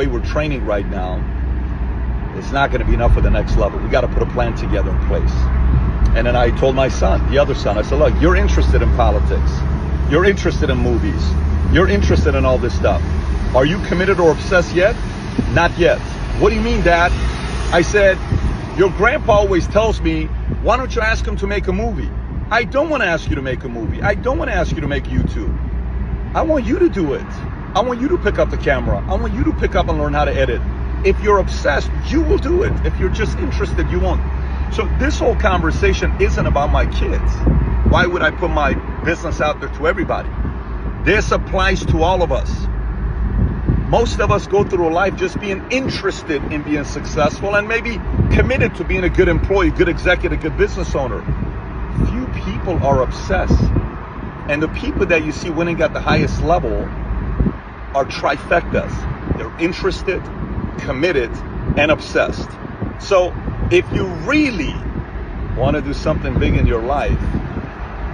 way we're training right now, it's not going to be enough for the next level. We got to put a plan together in place. And then I told my son, the other son, I said, look, you're interested in politics. You're interested in movies. You're interested in all this stuff. Are you committed or obsessed yet? Not yet. What do you mean, Dad? I said, your grandpa always tells me, why don't you ask him to make a movie? I don't want to ask you to make a movie. I don't want to ask you to make YouTube. I want you to do it. I want you to pick up the camera. I want you to pick up and learn how to edit. If you're obsessed, you will do it. If you're just interested, you won't. So this whole conversation isn't about my kids. Why would I put my business out there to everybody? This applies to all of us. Most of us go through life just being interested in being successful and maybe committed to being a good employee, good executive, good business owner. Few people are obsessed. And the people that you see winning at the highest level are trifectas. They're interested, committed, and obsessed. So if you really want to do something big in your life,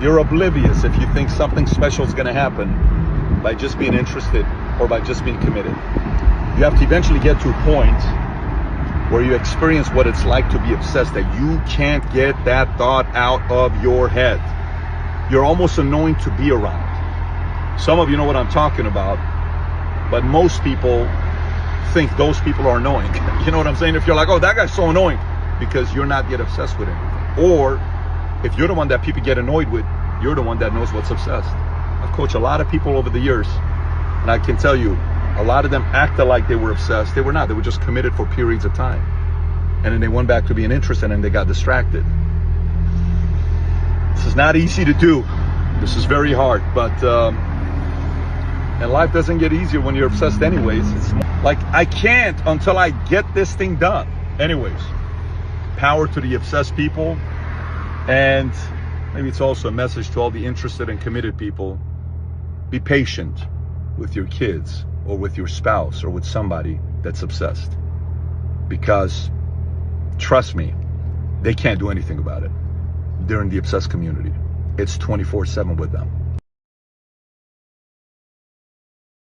you're oblivious if you think something special is going to happen by just being interested or by just being committed. You have to eventually get to a point where you experience what it's like to be obsessed, that you can't get that thought out of your head. You're almost annoying to be around. Some of you know what I'm talking about, but most people think those people are annoying. You know what I'm saying? If you're like, oh, that guy's so annoying, because you're not yet obsessed with anything. Or if you're the one that people get annoyed with, you're the one that knows what's obsessed. I've coached a lot of people over the years, and I can tell you, a lot of them acted like they were obsessed. They were not. They were just committed for periods of time. And then they went back to being interested and they got distracted. This is not easy to do. This is very hard, but and life doesn't get easier when you're obsessed anyways. It's like, I can't until I get this thing done. Anyways, power to the obsessed people. And maybe it's also a message to all the interested and committed people. Be patient with your kids or with your spouse or with somebody that's obsessed. Because trust me, they can't do anything about it. They're in the obsessed community. It's 24/7 with them.